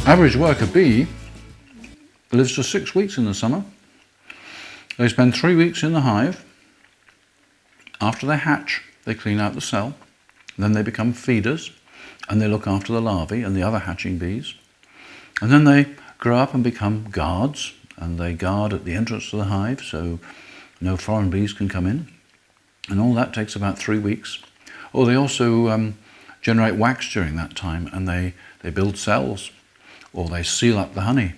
Average worker bee lives for 6 weeks in the summer. They spend 3 weeks in the hive. After they hatch, they clean out the cell. Then they become feeders and they look after the larvae and the other hatching bees. And then they grow up and become guards, and they guard at the entrance to the hive so no foreign bees can come in. And all that takes about 3 weeks. Or they also generate wax during that time, and they build cells, or they seal up the honey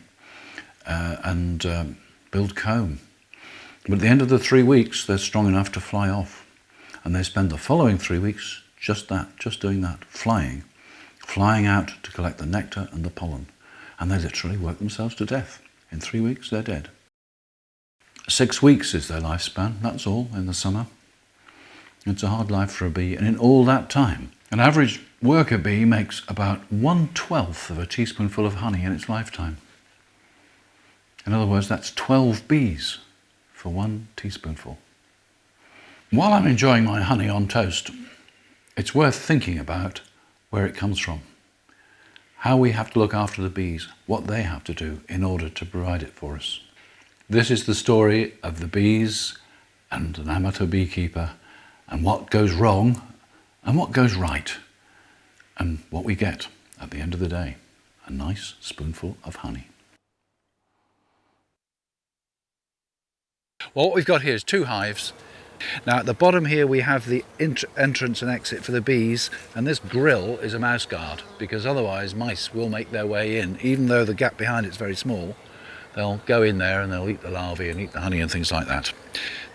and build comb. But at the end of the 3 weeks, they're strong enough to fly off. And they spend the following 3 weeks just doing that, flying out to collect the nectar and the pollen. And they literally work themselves to death. In 3 weeks, they're dead. 6 weeks is their lifespan, that's all, in the summer. It's a hard life for a bee, and in all that time, an average worker bee makes about 1/12 of a teaspoonful of honey in its lifetime. In other words, that's 12 bees for 1 teaspoonful. While I'm enjoying my honey on toast, it's worth thinking about where it comes from, how we have to look after the bees, what they have to do in order to provide it for us. This is the story of the bees and an amateur beekeeper, and what goes wrong and what goes right, and what we get at the end of the day, a nice spoonful of honey. Well, what we've got here is 2 hives. Now at the bottom here we have the entrance and exit for the bees, and this grill is a mouse guard, because otherwise mice will make their way in. Even though the gap behind it's very small, they'll go in there and they'll eat the larvae and eat the honey and things like that.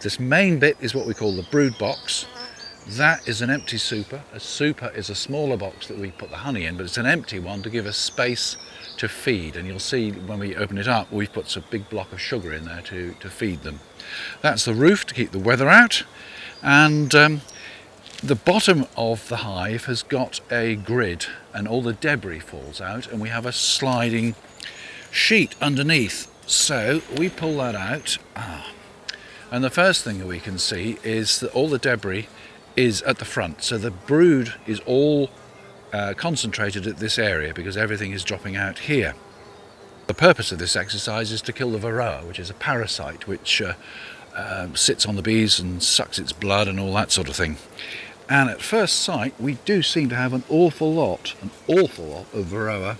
This main bit is what we call the brood box. That is an empty super. A super is a smaller box that we put the honey in, but it's an empty one to give us space to feed. And you'll see when we open it up, we've put a big block of sugar in there to feed them. That's the roof to keep the weather out. And the bottom of the hive has got a grid, and all the debris falls out, and we have a sliding sheet underneath. So we pull that out. And the first thing that we can see is that all the debris is at the front. So the brood is all concentrated at this area because everything is dropping out here. The purpose of this exercise is to kill the varroa, which is a parasite which sits on the bees and sucks its blood and all that sort of thing. And at first sight, we do seem to have an awful lot of varroa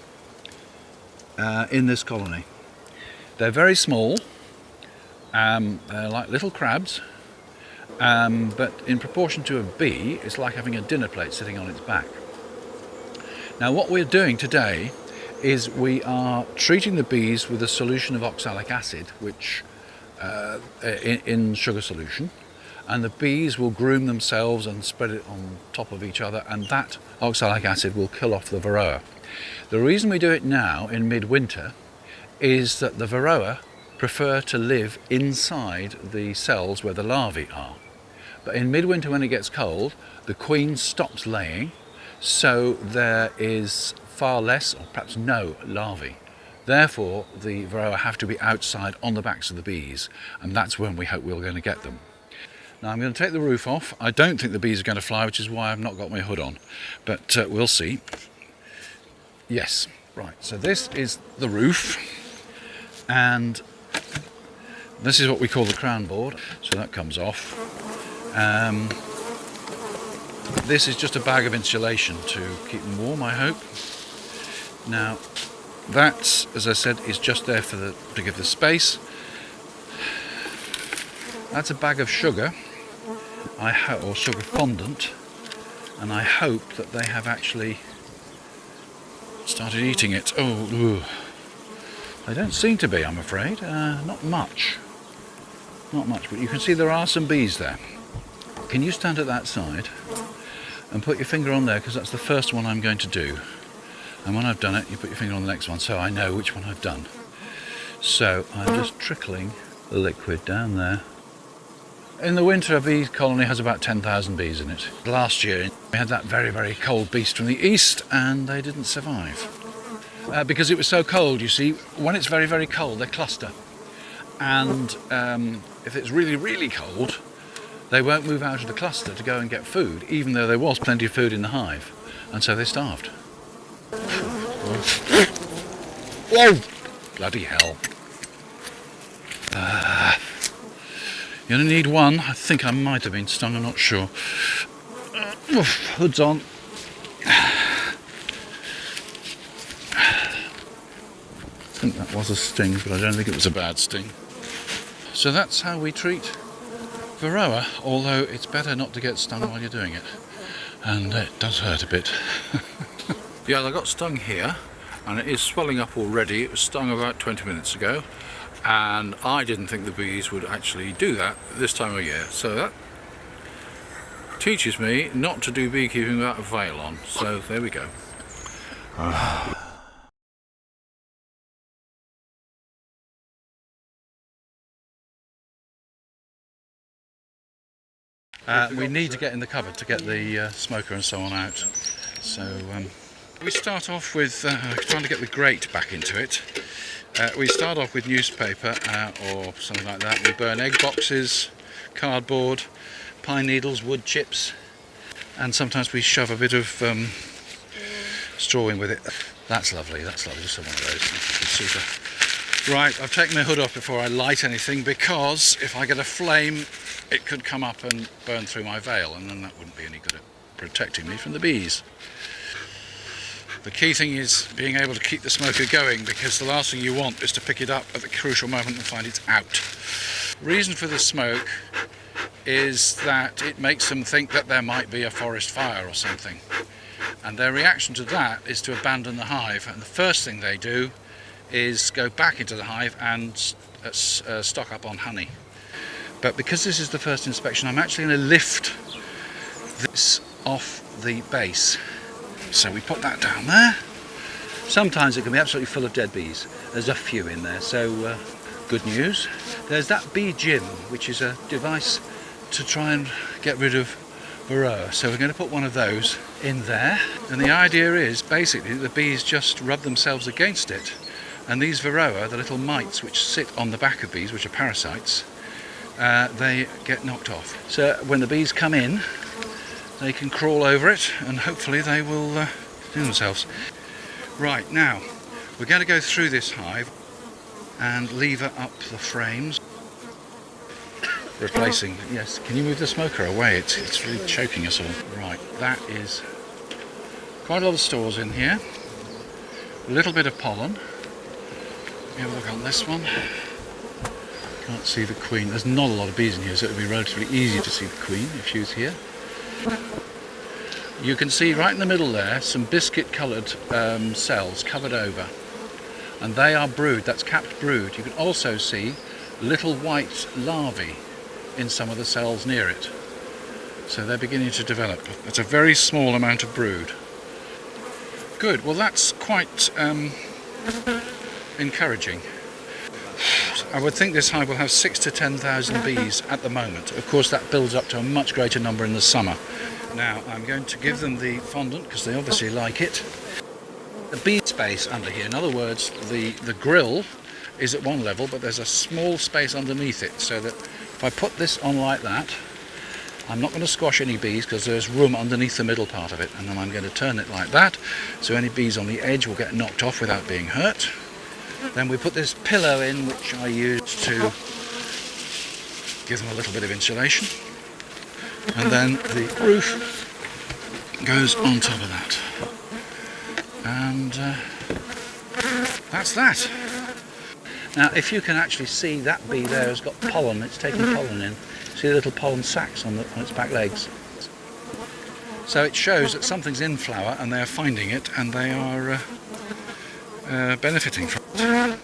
in this colony. They're very small. They're like little crabs, but in proportion to a bee, it's like having a dinner plate sitting on its back. Now what we're doing today is we are treating the bees with a solution of oxalic acid, which in sugar solution, and the bees will groom themselves and spread it on top of each other, and that oxalic acid will kill off the varroa. The reason we do it now in midwinter is that the varroa prefer to live inside the cells where the larvae are. But in midwinter, when it gets cold, the queen stops laying, so there is far less or perhaps no larvae. Therefore, the varroa have to be outside on the backs of the bees, and that's when we hope we're going to get them. Now I'm going to take the roof off. I don't think the bees are going to fly, which is why I've not got my hood on, but we'll see. Yes, right, so this is the roof, and this is what we call the crown board, so that comes off. This is just a bag of insulation to keep them warm, I hope. Now that, as I said, is just there to give the space. That's a bag of sugar, or sugar fondant, and I hope that they have actually started eating it. Oh, they don't seem to be, I'm afraid. Not much, but you can see there are some bees there. Can you stand at that side and put your finger on there, because that's the first one I'm going to do. And when I've done it, you put your finger on the next one so I know which one I've done. So I'm just trickling the liquid down there. In the winter, a bee colony has about 10,000 bees in it. Last year, we had that very, very cold beast from the east, and they didn't survive. Because it was so cold, you see, when it's very, very cold, they cluster. And if it's really, really cold, they won't move out of the cluster to go and get food, even though there was plenty of food in the hive. And so they starved. Whoa! Bloody hell. You're going to need one. I think I might have been stung, I'm not sure. Hood's on. I think that was a sting, but I don't think it was a bad sting. So that's how we treat Varroa, although it's better not to get stung while you're doing it. And it does hurt a bit. Yeah, I got stung here, and it is swelling up already. It was stung about 20 minutes ago, and I didn't think the bees would actually do that this time of year. So that teaches me not to do beekeeping without a veil on. So there we go. We need to get in the cupboard to get the smoker and so on out. So we start off with trying to get the grate back into it. We start off with newspaper or something like that. We burn egg boxes, cardboard, pine needles, wood chips, and sometimes we shove a bit of straw in with it. That's lovely, just one of those. Super. Right, I've taken my hood off before I light anything, because if I get a flame it could come up and burn through my veil, and then that wouldn't be any good at protecting me from the bees. The key thing is being able to keep the smoker going, because the last thing you want is to pick it up at the crucial moment and find it's out. Reason for the smoke is that it makes them think that there might be a forest fire or something, and their reaction to that is to abandon the hive, and the first thing they do is go back into the hive and stock up on honey. But because this is the first inspection, I'm actually going to lift this off the base. So we put that down there. Sometimes it can be absolutely full of dead bees. There's a few in there, so good news. There's that bee gym, which is a device to try and get rid of Varroa. So we're going to put one of those in there. And the idea is basically the bees just rub themselves against it. And these Varroa, the little mites which sit on the back of bees, which are parasites, they get knocked off. So when the bees come in, they can crawl over it, and hopefully they will do themselves. Right, now we're going to go through this hive and lever up the frames. Replacing, yes, can you move the smoker away? It's really choking us all. Right, that is quite a lot of stores in here. A little bit of pollen. Have a look on this one. Can't see the queen. There's not a lot of bees in here, so it would be relatively easy to see the queen if she was here. You can see right in the middle there some biscuit coloured cells covered over, and they are brood. That's capped brood. You can also see little white larvae in some of the cells near it, so they're beginning to develop. It's a very small amount of brood. Good, well that's quite encouraging. I would think this hive will have 6,000 to 10,000 bees at the moment. Of course that builds up to a much greater number in the summer. Now I'm going to give them the fondant because they obviously like it. The bee space under here, in other words, the grill is at one level, but there's a small space underneath it, so that if I put this on like that, I'm not going to squash any bees because there's room underneath the middle part of it, and then I'm going to turn it like that so any bees on the edge will get knocked off without being hurt. Then we put this pillow in, which I use to give them a little bit of insulation, and then the roof goes on top of that, and that's that. Now if you can actually see, that bee there has got pollen, it's taking pollen in. See the little pollen sacs on its back legs. So it shows that something's in flower and they're finding it, and they are benefiting from it.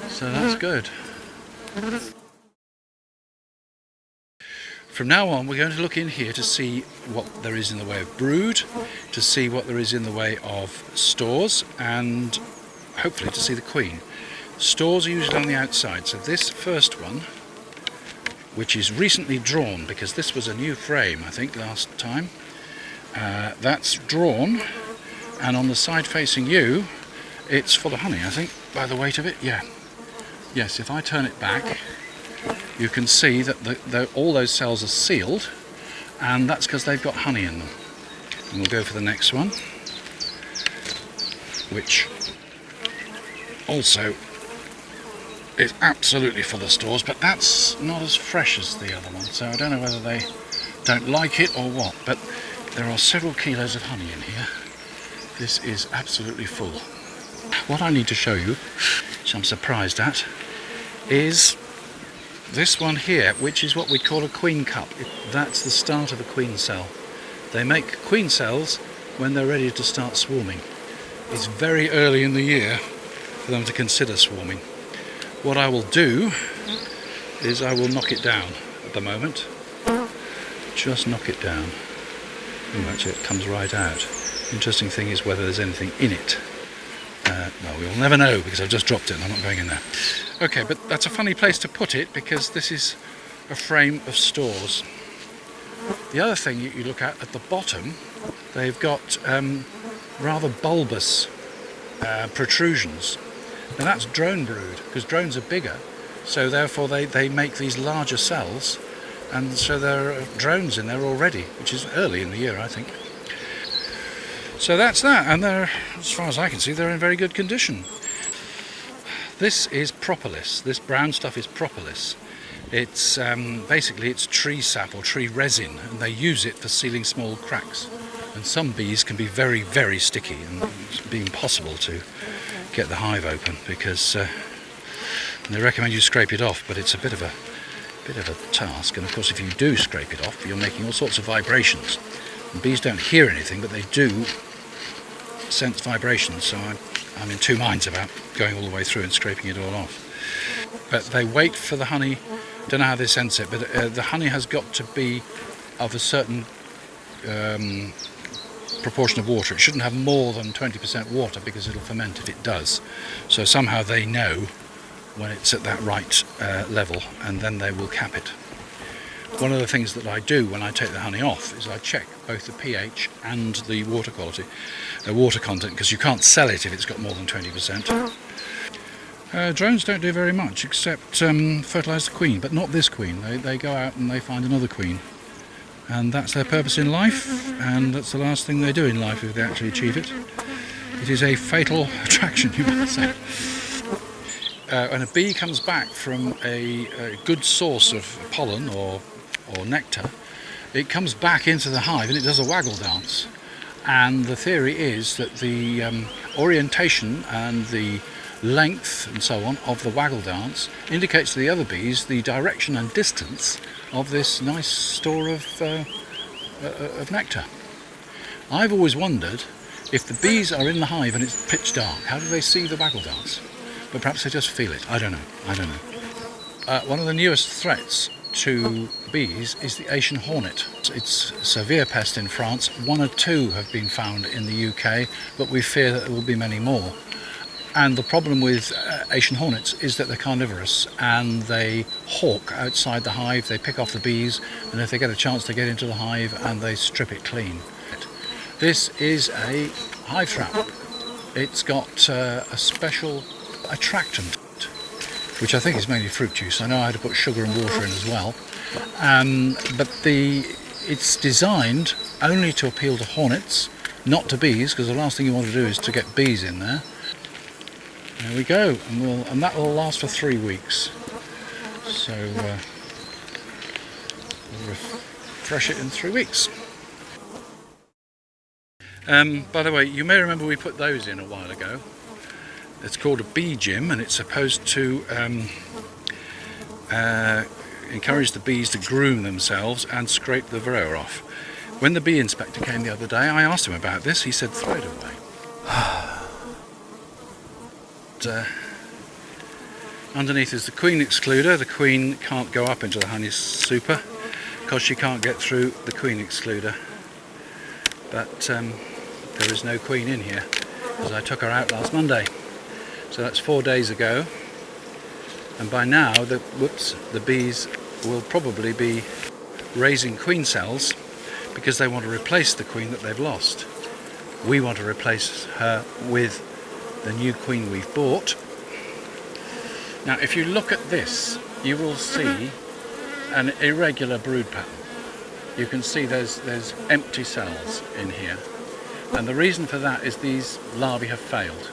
So that's good. From now on we're going to look in here to see what there is in the way of brood, to see what there is in the way of stores, and hopefully to see the queen. Stores are usually on the outside, so this first one, which is recently drawn, because this was a new frame I think last time, that's drawn, and on the side facing you it's full of honey, I think, by the weight of it. Yeah. Yes, if I turn it back you can see that all those cells are sealed, and that's because they've got honey in them. And we'll go for the next one, which also is absolutely full of stores, but that's not as fresh as the other one, so I don't know whether they don't like it or what, but there are several kilos of honey in here. This is absolutely full. What I need to show you, which I'm surprised at, is this one here, which is what we call a queen cup. That's the start of a queen cell. They make queen cells when they're ready to start swarming. It's very early in the year for them to consider swarming. What I will do is I will knock it down at the moment. Just knock it down. Oh, actually it comes right out. Interesting thing is whether there's anything in it. Well, we'll never know because I've just dropped it and I'm not going in there. Okay, but that's a funny place to put it because this is a frame of stores. The other thing you look at the bottom, they've got rather bulbous protrusions. Now that's drone brood, because drones are bigger, so therefore they make these larger cells, and so there are drones in there already, which is early in the year, I think. So that's that, and they're, as far as I can see, they're in very good condition. This is propolis. This brown stuff is propolis. It's basically it's tree sap or tree resin, and they use it for sealing small cracks. And some bees can be very, very sticky, and it's be impossible to get the hive open because they recommend you scrape it off, but it's a bit of a task. And of course, if you do scrape it off, you're making all sorts of vibrations. And bees don't hear anything, but they do sense vibrations. So I'm in two minds about going all the way through and scraping it all off. But they wait for the honey. Don't know how they sense it, but the honey has got to be of a certain proportion of water. It shouldn't have more than 20% water because it'll ferment if it does. So somehow they know when it's at that right level, and then they will cap it. One of the things that I do when I take the honey off is I check both the pH and the water quality, water content, because you can't sell it if it's got more than 20%. Drones don't do very much except fertilise the queen, but not this queen. They go out and they find another queen, and that's their purpose in life, and that's the last thing they do in life if they actually achieve it. It is a fatal attraction, you might say. When a bee comes back from a good source of pollen or nectar, it comes back into the hive and it does a waggle dance. And the theory is that the orientation and the length and so on of the waggle dance indicates to the other bees the direction and distance of this nice store of nectar. I've always wondered if the bees are in the hive and it's pitch dark, how do they see the waggle dance? But perhaps they just feel it. I don't know. One of the newest threats to bees is the Asian hornet. It's a severe pest in France. 1 or 2 have been found in the UK, but we fear that there will be many more. And the problem with Asian hornets is that they're carnivorous and they hawk outside the hive. They pick off the bees, and if they get a chance, they get into the hive and they strip it clean. This is a hive trap. It's got a special attractant, which I think is mainly fruit juice. I know I had to put sugar and water in as well, but it's designed only to appeal to hornets, not to bees, because the last thing you want to do is to get bees in there. There we go, and that will last for 3 weeks. So we'll refresh it in 3 weeks. By the way, you may remember we put those in a while ago. It's called a bee gym, and it's supposed to encourage the bees to groom themselves and scrape the varroa off. When the bee inspector came the other day, I asked him about this. He said, throw it away. Underneath is the queen excluder. The queen can't go up into the honey super because she can't get through the queen excluder. But there is no queen in here because I took her out last Monday. So that's 4 days ago, and by now the bees will probably be raising queen cells because they want to replace the queen that they've lost. We want to replace her with the new queen we've bought. Now if you look at this, you will see an irregular brood pattern. You can see there's empty cells in here, and the reason for that is these larvae have failed.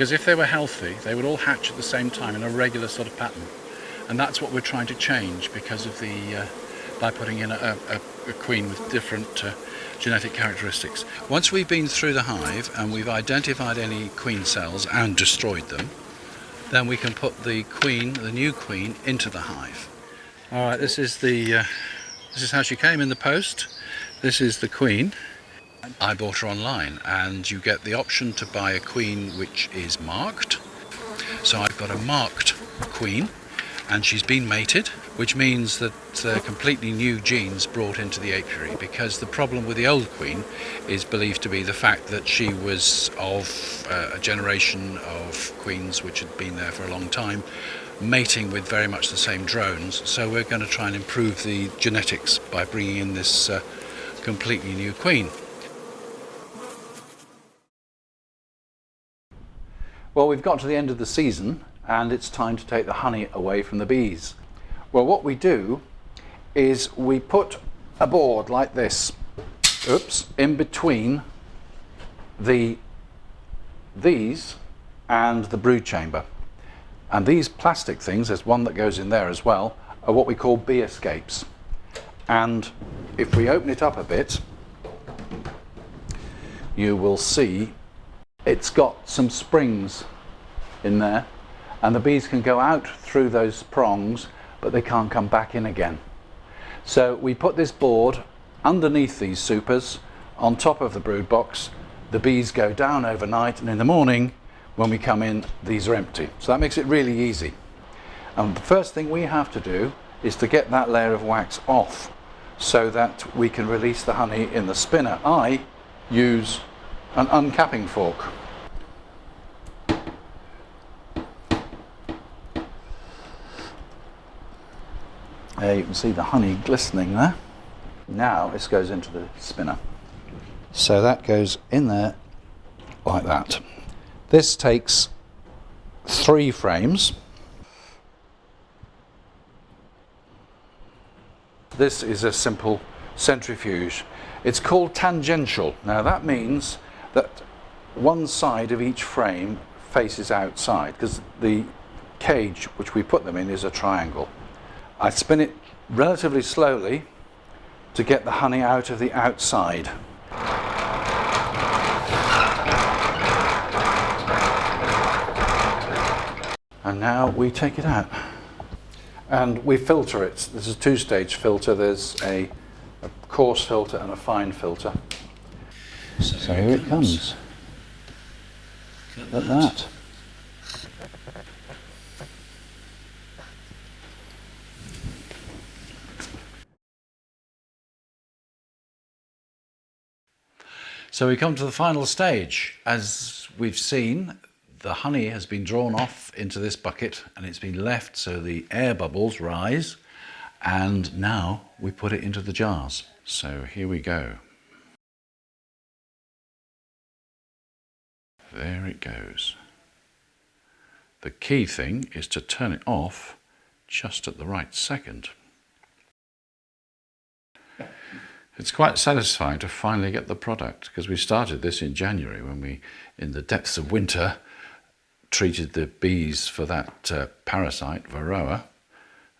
because if they were healthy, they would all hatch at the same time in a regular sort of pattern. And that's what we're trying to change because of the by putting in a queen with different genetic characteristics. Once we've been through the hive and we've identified any queen cells and destroyed them, then we can put the queen, the new queen, into the hive. All right, this is how she came in the post. This is the queen. I bought her online, and you get the option to buy a queen which is marked. So I've got a marked queen, and she's been mated, which means that completely new genes brought into the apiary, because the problem with the old queen is believed to be the fact that she was of a generation of queens which had been there for a long time, mating with very much the same drones. So we're going to try and improve the genetics by bringing in this completely new queen. Well, we've got to the end of the season and it's time to take the honey away from the bees. Well, what we do is we put a board like this, in between these and the brood chamber. And these plastic things, there's one that goes in there as well, are what we call bee escapes. And if we open it up a bit, you will see it's got some springs in there, and the bees can go out through those prongs, but they can't come back in again. So we put this board underneath these supers on top of the brood box. The bees go down overnight, and in the morning when we come in, these are empty. So that makes it really easy. And the first thing we have to do is to get that layer of wax off so that we can release the honey in the spinner. I use an uncapping fork. There you can see the honey glistening there. Now this goes into the spinner. So that goes in there like that. This takes 3 frames. This is a simple centrifuge. It's called tangential. Now that means that one side of each frame faces outside, because the cage which we put them in is a triangle. I spin it relatively slowly to get the honey out of the outside. And now we take it out. And we filter it. This is a 2-stage filter. There's a coarse filter and a fine filter. So here it comes. Look at that. So we come to the final stage. As we've seen, the honey has been drawn off into this bucket and it's been left so the air bubbles rise, and now we put it into the jars. So here we go. There it goes. The key thing is to turn it off just at the right second. It's quite satisfying to finally get the product, because we started this in January when we, in the depths of winter, treated the bees for that parasite, Varroa.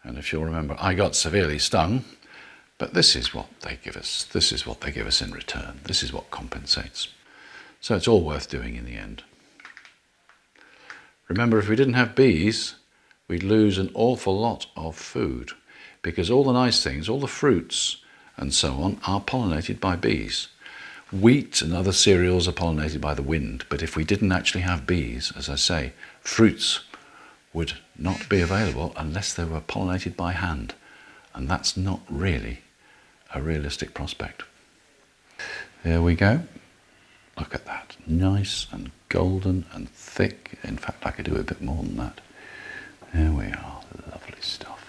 And if you'll remember, I got severely stung, but this is what they give us. This is what they give us in return. This is what compensates. So it's all worth doing in the end. Remember, if we didn't have bees, we'd lose an awful lot of food, because all the nice things, all the fruits and so on, are pollinated by bees. Wheat and other cereals are pollinated by the wind, but if we didn't actually have bees, as I say, fruits would not be available unless they were pollinated by hand, and that's not really a realistic prospect. There we go. Look at that, nice and golden and thick. In fact, I could do a bit more than that. There we are, lovely stuff.